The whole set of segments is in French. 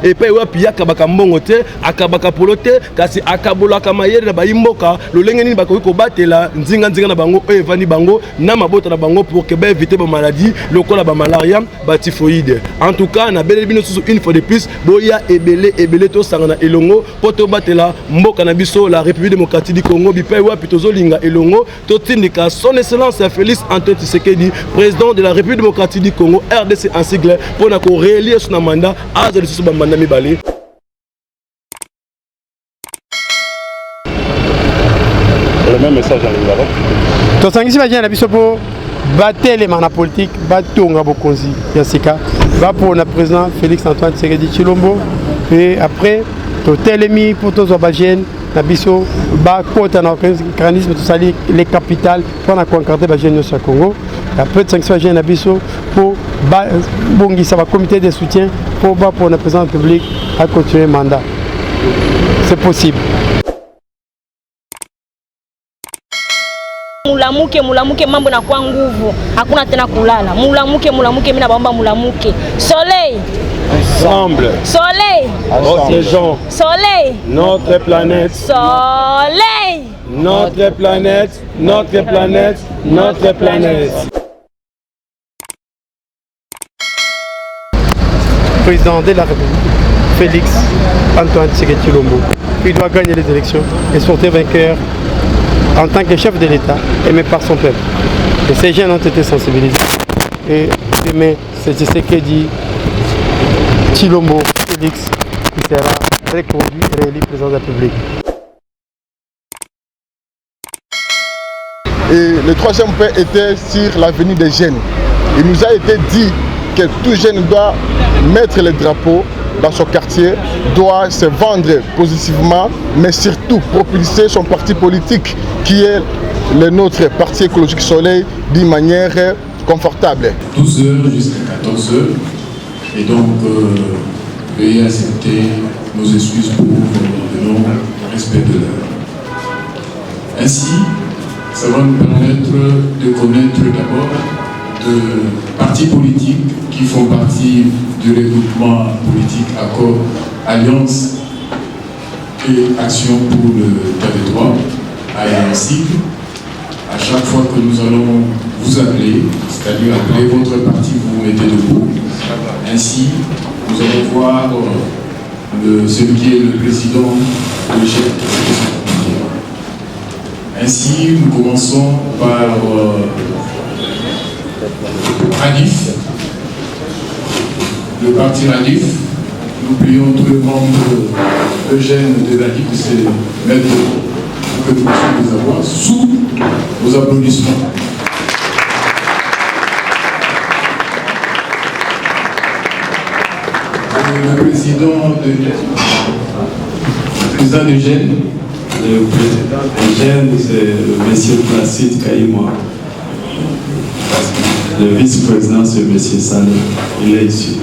et puis wapi akabaka mbongo te akabaka polo te kasi akabolaka mayele na bayimboka lolenge nini bakoki kobatela nzinga na bango evani bango na mabota na bango pour que éviter ba maladie lokola ba malaria ba typhoïde. En tout cas na belle bino une fois de plus boya ebele to sangana elongo poto batela mboka na biso la République démocratique du Congo bipai wapi tozolinga elongo to tindika son excellence Félix Antoine Tshisekedi président de la République démocratique du Congo RDC en sigle pour na ko réélire son mandat à de sous ba mandat mibale. Le même message à l'Europe. Donc, si vous avez battre les manas politiques, battre Bokonzi, Yassika, va pour le président Félix Antoine Tshisekedi Tshilombo, et après, tout télémi pour tous les Bajiens, Nabiso, Bakot, un organisme, tout ça, les capitales, pour la concordée Bajiens au Congo. Après, 500 Bajiens Nabiso, pour Bongi, ça va comité de soutien, pour le président public à continuer le mandat. C'est possible. Mulamuke mambo na kwa nguvu hakuna tena kulala mulamuke mimi naomba mulamuke soleil ensemble soleil soleil notre planète soleil notre planète. Président de la République Félix Antoine Tshisekedi Tshilombo, il doit gagner les élections et sortir vainqueur en tant que chef de l'État, aimé par son peuple. Et ces jeunes ont été sensibilisés. Et demain, c'est Tshisekedi Tshilombo Félix qui sera reconduit et réélu président de la République. Et le troisième point était sur l'avenir des jeunes. Il nous a été dit que tout jeune doit mettre le drapeau dans son quartier, doit se vendre positivement, mais surtout propulser son parti politique qui est le nôtre parti écologique Soleil d'une manière confortable. 12h jusqu'à 14h, et donc veuillez accepter nos excuses pour le non-respect de l'heure. Ainsi, ça va nous permettre de connaître d'abord de partis politiques qui font partie du regroupement politique Accord, Alliance et Action pour le territoire, ANSIG. À chaque fois que nous allons vous appeler, c'est-à-dire appeler votre parti, vous vous mettez debout. Ainsi, nous allons voir celui qui est le président, le chef de la. Ainsi, nous commençons par Radif, le parti Radif. Nous prions tous les membres Eugène de Radif de se mettre pour que nous puissions les avoir sous vos applaudissements. Le président d'Eugène. Le président d'Eugène, c'est le monsieur Placide Kaïmoa. Le vice-président, c'est M. Salé. Il est ici.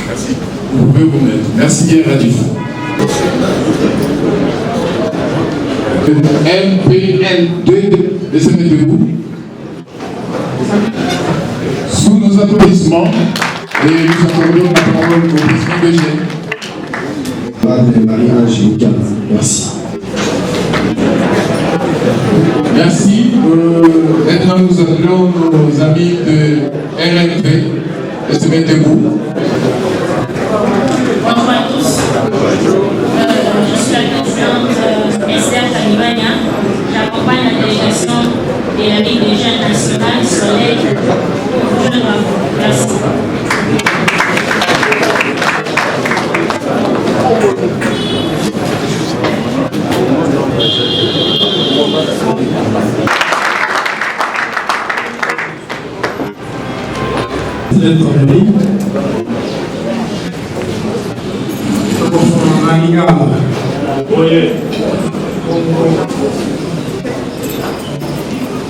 Merci. Vous pouvez vous mettre. Merci bien, Radif. MPN2 de se mettre debout. Sous nos applaudissements, et nous accordons la parole au président de Gênes. Merci. Merci. Maintenant, nous appelons nos amis de RNP de se mettre debout. Bonjour à tous. Je suis la présidente Esther Kalibania. J'accompagne la délégation de la Ligue des jeunes nationales Soleil. Je le bravo. Merci.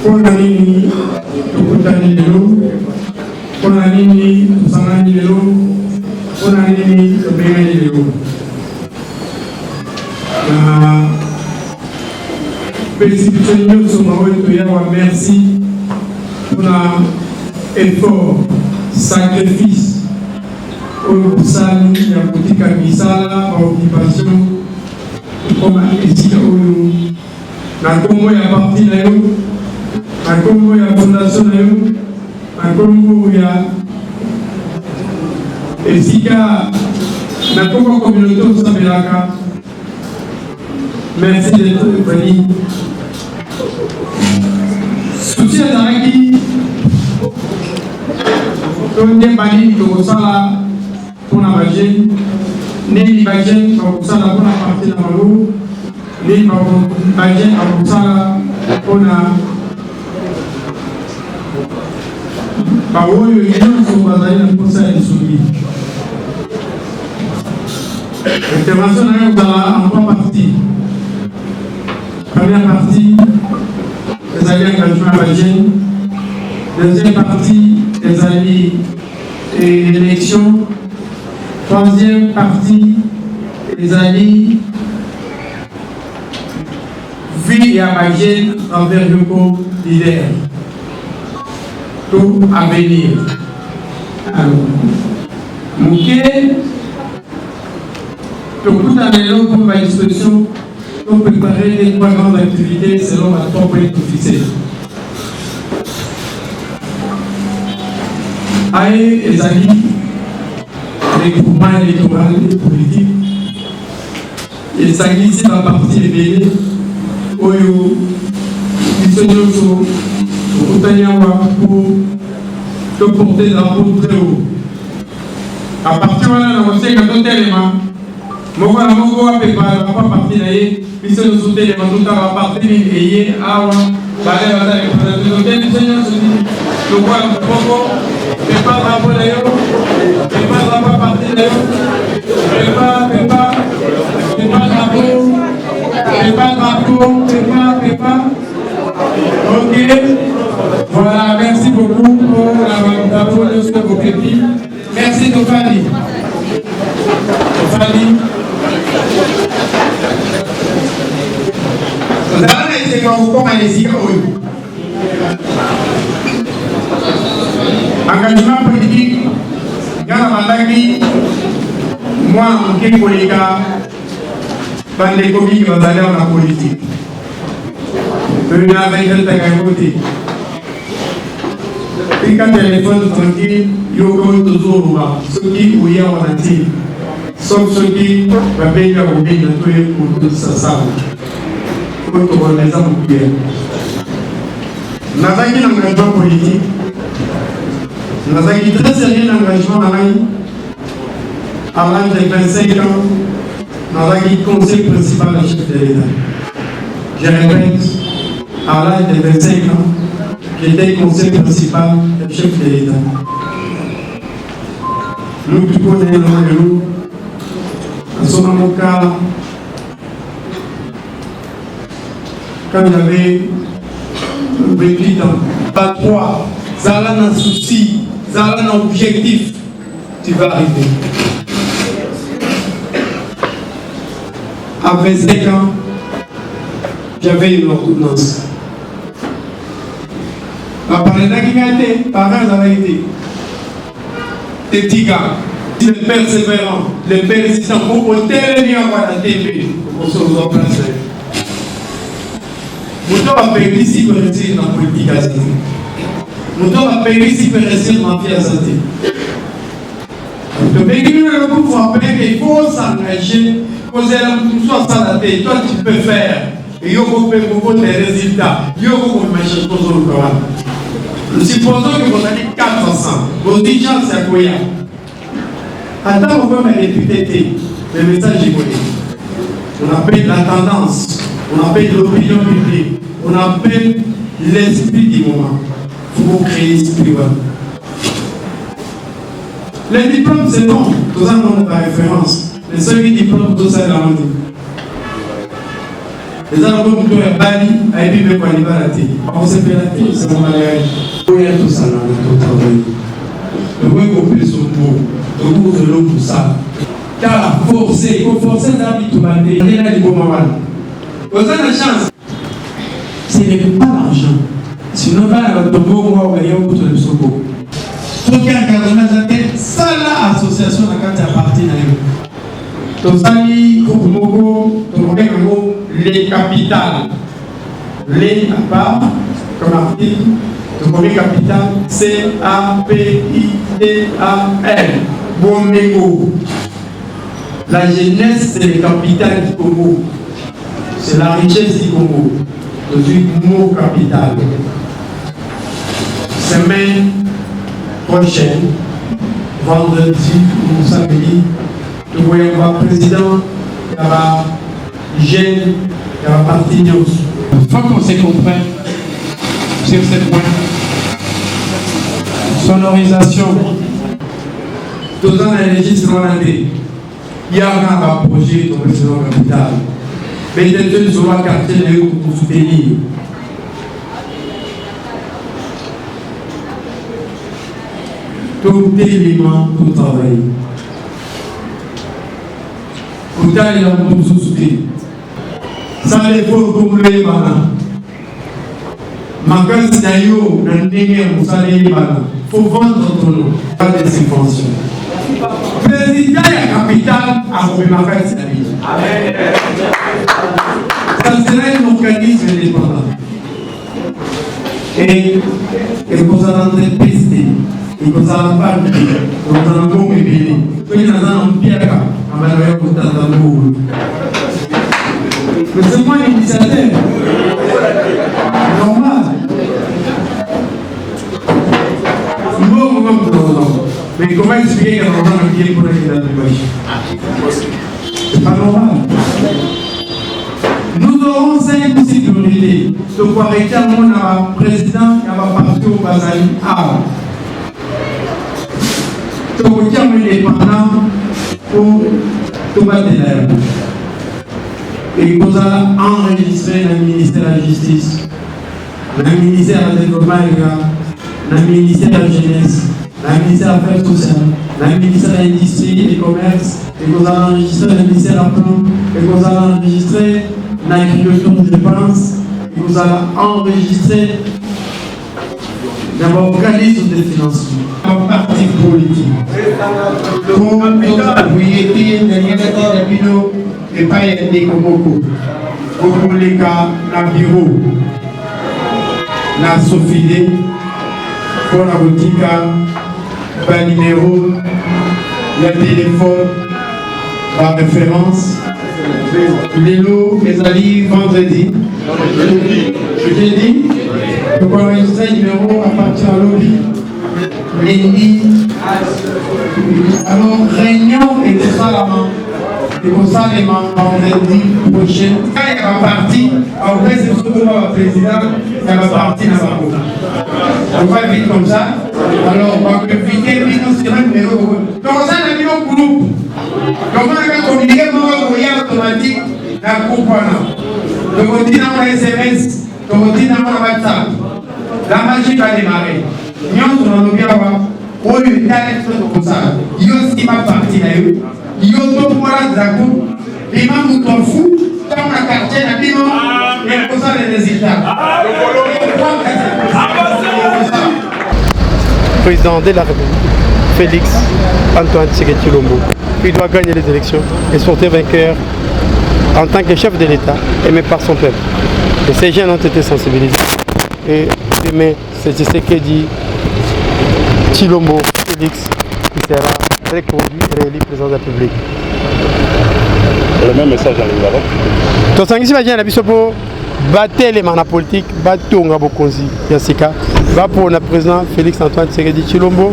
Kuna nini tukutane leo? Kuna nini tusangane leo? Kuna nini tupigane leo? Na précipitation nyonso mawetu yawa merci pour effort, sacrifice Sali, il y a boutique à Misala, occupation, comme ici, la Congo, il y a parti là, la Congo, il y a fondation là, la Congo, il y a Esika, la Congo communauté au Samelaka. Merci d'être venu. Soutien d'Araki, on est banni de Rosala. Pour la Bagène, ni Bagène pour ça la bonne partie de Malo, ni Bagène pour ça pour la Bao, il y a un peu de pour ça et soumis. L'intervention est en trois parties. Première partie, les alliés engagement à Bagène. Deuxième partie, les alliés et l'élection. Troisième partie, les alliés vie et à Bagène envers le corps leader. Tout à venir. Alors, Mouké, le coup d'annélo pour ma disposition pour préparer les trois grandes activités selon ma trois points fixés. Aïe, les alliés. Les groupements électoraux et politiques. Et ça glisse dans la partie ébélée. Oyo, Bissonyoso, Otanyawa pour porter la route très haut. À partir de là, on sait que tout élément, Moko na Moko a préparé la partie d'ailleurs, Bissonyoso élément, tout à la partie et Awa, Balé, Balé, Bissonyoso, le roi Moko, prépare la route d'ailleurs. Prépare la partie d'ailleurs. Prépare Ok. Voilà, merci beaucoup pour la drapeau de ce que vous faites. Merci Tofani. Vous allez essayer de vous commencer. Engagement politique. Gana Mandaki, moi, mon collègue, Bandeko qui va aller en politique. Je vais avec elle à côté. Et quand elle est bonne, tranquille, il y a toujours ceux qui ouillent en entier. Sauf ceux qui va payer à oublier de tout et pour tout ça. Pour tout le monde, les hommes. Nous avons un engagement politique. Nous avons un très sérieux engagement à l'âge de 25 ans. Nous avons un conseil principal du chef de l'État. Je répète, à l'âge de 25 ans, j'étais conseil principal du chef de l'État. Nous qui connaissons nous, à ce moment-là, quand j'avais 28 ans, pas 3, ça a un souci, ça a un objectif, tu vas arriver. À 25 ans, j'avais une ordonnance. La parentalité, parents avaient été des petits gars, les persévérants, les persistants, pour porter les liens à la TV, pour se remplacer. Nous devons payer ici pour rester dans la politique à santé. Nous devons payer ici pour rester dans la vie à santé. Le pays le pouvoir payer, il faut s'engager, poser la soit ça la tête, toi tu peux faire. Et il faut faire beaucoup de résultats. Il faut que vous marchiez pour le Coran. Supposons que vous avez 400, vos dirigeants c'est quoi? Attends, on peut me répéter le message est volé. On appelle la tendance, on appelle l'opinion publique, on appelle l'esprit du moment. Il faut créer l'esprit. Les diplômes, c'est bon, tout ça donne la référence. Les seuls diplômes, tout ça est dans le monde. Les albums qui ont bali, et puis même quand il va la télé. On s'est fait la télé, c'est mon mariage. Il y a tout ça dans notre travail. Le vrai qu'on fait son mot, le cours de l'eau pour ça. Car forcer, il faut forcer d'aller tout battre. On est là du bon moment. Vous avez la chance. Ce n'est pas l'argent. Sinon, là, le tombeau, moi, on va y avoir beaucoup de secours. Tout cas, quand on a la tête, ça là, associé négociation na kati ya parti na yo. Tosali groupe moko tokobenga yango les capitales. Les à part comme article tokobenga capital CAPITAL. Bomengo. La jeunesse c'est le capital du Congo. C'est la richesse du Congo. Je suis mot capital. Semaine prochaine, vendredi ou samedi, nous voyons le président, il y aura jeune, il y aura parti news. Il faut qu'on se comprenne sur ce point. Sonorisation. Tout dans les registres, il y a un projet de président capital. Mais peut-être sur le quartier de pour soutenir. Tout élément, tout travail. Tout élément, tout soutenir. Sans l'effort comme les malins. Magas d'ailleurs, dans le dernier, vous savez les malins. Il faut vendre ton nom. Pas de subventions. Président de la capitale a remis ma carte de vie. Ça sera un organisme indépendant. Et vous allez entreprise, et vous allez parler, vous allez bon bébé. Vous allez en pierre, à Manoya Koutazamou. Mais c'est moi l'initiateur. Normal. Mais comment expliquer qu'un enfant a bien pour la c'est pas normal. Nous aurons 5 ou 6 priorités. Donc, pour arrêter un monde à président qui va partir au Bazali. Donc, il y a un indépendant pour tout battre l'air. Et il faut enregistrer le ministère de la Justice, le ministère du Développement égal, le ministère de la Jeunesse, le ministère des Affaires sociales, le ministère de l'Industrie et du Commerce, et vous allez enregistrer le ministère de la Plomb, et vous allez enregistrer l'agriculture, je pense, et vous allez enregistrer l'organisme de financement, un parti politique. Pour nous appuyer, et pas aider comme beaucoup. Pour les cas, la bureau, la Sofide, pour la boutique, le numéro, le téléphone, la référence, les lots, les alliés, vendredi. Jeudi, vous pouvez enregistrer le numéro à partir de lobby. Lundi, alors réunion et tout ça là-bas. Et pour ça, les vendredi prochain, quand il y a un parti, après c'est surtout le président, il y a un parti dans la route. On va vite comme ça. Alors, on va éviter le numéro. Donc, ça, le numéro groupe. Donc, on va communiquer mon courrier automatique dans le groupe. Donc, on dit dans mon SMS, donc on dit dans mon WhatsApp. La magie va démarrer. Nous, on a bien voir. On lui a dit comme ça. Il y a aussi ma partie là. Il y a d'autres pour la dragon. Les membres sont fous. Dans la quartier, la bimon. Et pour ça, les résultats. Président de la République, Félix Antoine Tshisekedi Tshilombo, il doit gagner les élections et sortir vainqueur en tant que chef de l'État, aimé par son peuple. Et ces jeunes ont été sensibilisés. Et demain, c'est Tshisekedi Tshilombo, Félix, qui sera reconduit et réélu président de la République. Le même message en Lingala. Donc, si vous avez battre les manas politiques, battre Bokonzi, Yassika, va pour le président Félix Antoine Tshisekedi Tshilombo.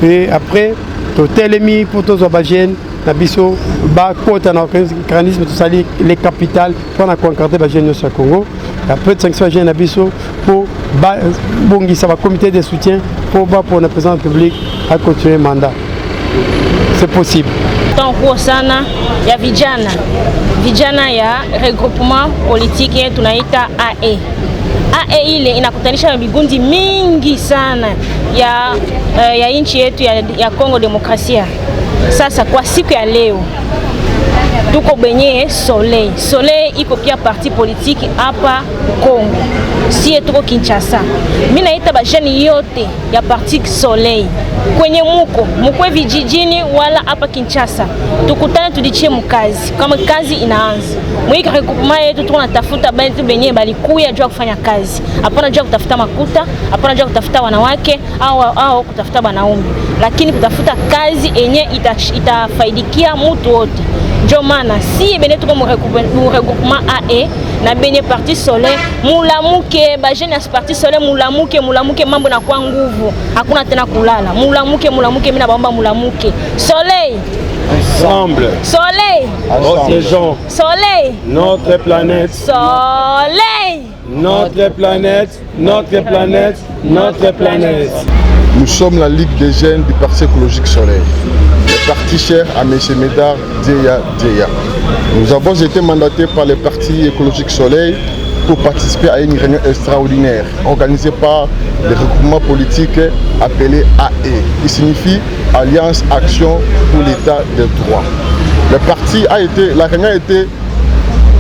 Et après, tout est pour tous les jeunes, Nabiso, un organisme, tout ça, les capitales, pour concorder les jeunes au Congo. Après, 500 jeunes Nabiso pour le comité de soutien pour le président de la République à continuer le mandat. C'est possible. Tankuo sana ya vijana ya regroupement politique yetu tunaita AE. AE ile inakutanisha migundi mingi sana ya nchi yetu ya Kongo Demokrasia. Sasa kwa siku ya leo tuko benye Soleil. Soleil iko pia parti politique hapa Congo. Sie tuko Kinshasa. Mimi naita bajeni yote ya parti Soleil. Kwenye mukwe vijijini wala hapa Kinshasa. Tukutane tudichie mkazi. Kama kazi inaanza. Mwika regroupement yetu tunatafuta bantu benye balikuya jua kufanya kazi. Hapana jua kutafuta makuta, hapana jua kutafuta wanawake au kutafuta wanaume. Lakini kutafuta kazi enye itafaidikia mtu wote. Ndio maana si bene tuko mu regroupement AE na benye parti Soleil mulamuke bajeni ya parti Soleil mulamuke mambo na kwa nguvu. Hakuna tena kulala. Mulamuke mimi naomba mulamuke. Soleil ensemble. Soleil. Protégeons. Soleil. Notre planète. Soleil. Notre planète. Notre planète. Notre planète. Nous sommes la Ligue des jeunes du Parti écologique Soleil. Le parti cher à M. Médard Dieya. Nous avons été mandatés par le Parti écologique Soleil pour participer à une réunion extraordinaire organisée par le regroupement politique appelé AE, qui signifie Alliance Action pour l'État des droits. La réunion a été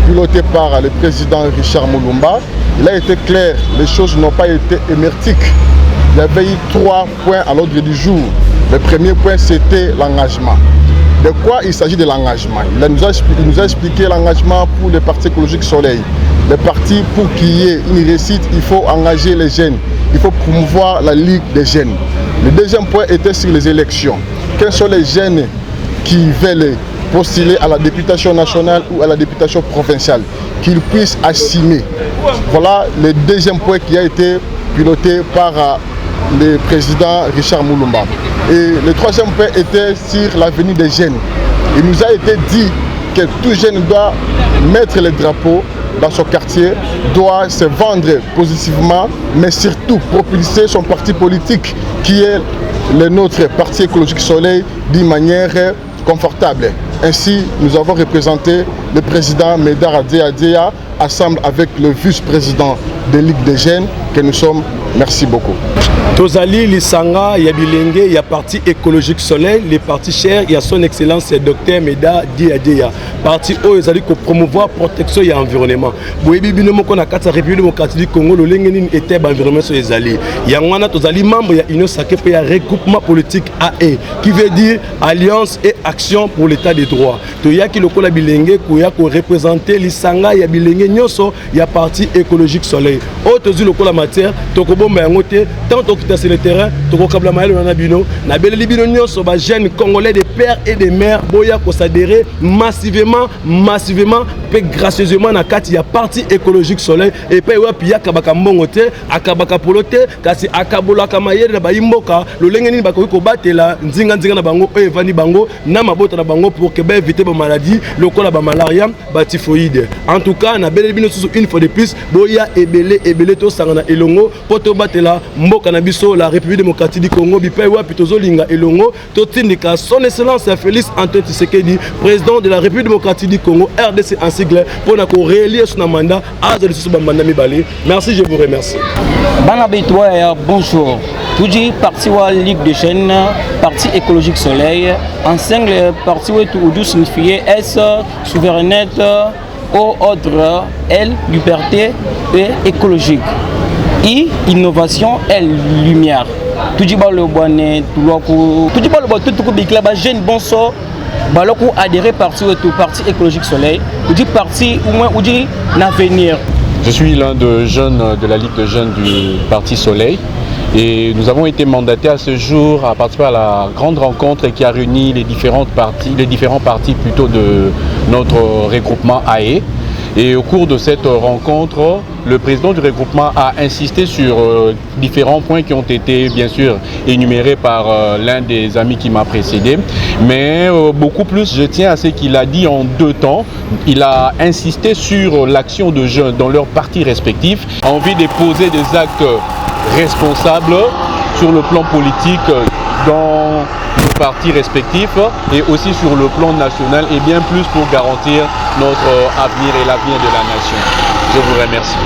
pilotée par le président Richard Moulumba. Il a été clair, les choses n'ont pas été émertiques. Il y avait eu 3 points à l'ordre du jour. Le premier point, c'était l'engagement. De quoi il s'agit de l'engagement? Il nous a expliqué l'engagement pour le Parti écologique Soleil. Le parti, pour qu'il y ait une réussite, il faut engager les jeunes. Il faut promouvoir la Ligue des jeunes. Le deuxième point était sur les élections. Quels sont les jeunes qui veulent postuler à la députation nationale ou à la députation provinciale? Qu'ils puissent assumer. Voilà le deuxième point qui a été piloté par le président Richard Moulumba. Et le troisième point était sur l'avenir des jeunes. Il nous a été dit que tout jeune doit mettre le drapeau dans son quartier, doit se vendre positivement, mais surtout propulser son parti politique qui est le nôtre Parti écologique Soleil d'une manière confortable. Ainsi, nous avons représenté le président Médard Dieya ensemble avec le vice-président de Ligue des jeunes que nous sommes. Merci beaucoup. Tozali Lisanga, il y a Bilenge, il y a Parti écologique Soleil, les partis chers, il y a son excellence Dr Médard Dieya. Parti O, ils allaient promouvoir protection et environnement. Boyebi binomo qu'on a 4 République démocratique du Congo, le Lengenin était environnement sur les alliés. Il y a un Tozali membre, il y a une sacrée il y a regroupement politique AE, qui veut dire Alliance et Action pour l'État des droits. Il y a qui le Kola Bilenge, qui a représenté Lisanga, il y a Bilenge Nyoso, il y a Parti écologique Soleil. Autre le Kola matière, Tokobomba Yangote, tant que sur le terrain, Tokokabla Maël Nabino, Nabele Libino Nyoso, jeunes congolais des pères et des mères, Boya ko s'adhérer massivement, puis gracieusement na kati ya Parti écologique Soleil et puis wa pia kabaka mbongote, akabaka polote, kasi akabola kamayere na baimboka, lo lengeni bako ko batela nzinga na bango evani bango na mabota na bango pour que ba éviter ba maladie, lokola ba malaria, ba typhoïde. En tout cas, na bele bino une fois de plus, Boya ebele to sangana elongo poto batela mboka na biso la République démocratique du Congo bipai wa pitozo linga elongo to tindika son excellence Félix Antoine Tshisekedi, président de la République démocratique du Congo RDC en sigle pour na ko réélire son mandat à de sous banda mibale. Merci, je vous remercie. Bana Bitoya, bonjour. Tout dit parti wa Ligue des jeunes, Parti écologique Soleil, ensemble parti wa tout signifié S souveraineté au ordre L liberté et écologique. I innovation L lumière. Tout dit le bonnet tout dit le bon tout bikla ba jeune bon so baloko adhérer parti au Parti écologique Soleil. Ou dit parti au moins ou dit l'avenir. Je suis l'un des jeunes de la Ligue de jeunes du Parti Soleil et nous avons été mandatés à ce jour à participer à la grande rencontre qui a réuni les différents partis plutôt de notre regroupement AE. Et au cours de cette rencontre, le président du regroupement a insisté sur différents points qui ont été bien sûr énumérés par l'un des amis qui m'a précédé. Mais beaucoup plus, je tiens à ce qu'il a dit en 2 temps. Il a insisté sur l'action de jeunes dans leurs partis respectifs, envie de poser des actes responsables sur le plan politique dans nos partis respectifs et aussi sur le plan national et bien plus pour garantir notre avenir et l'avenir de la nation. Je vous remercie.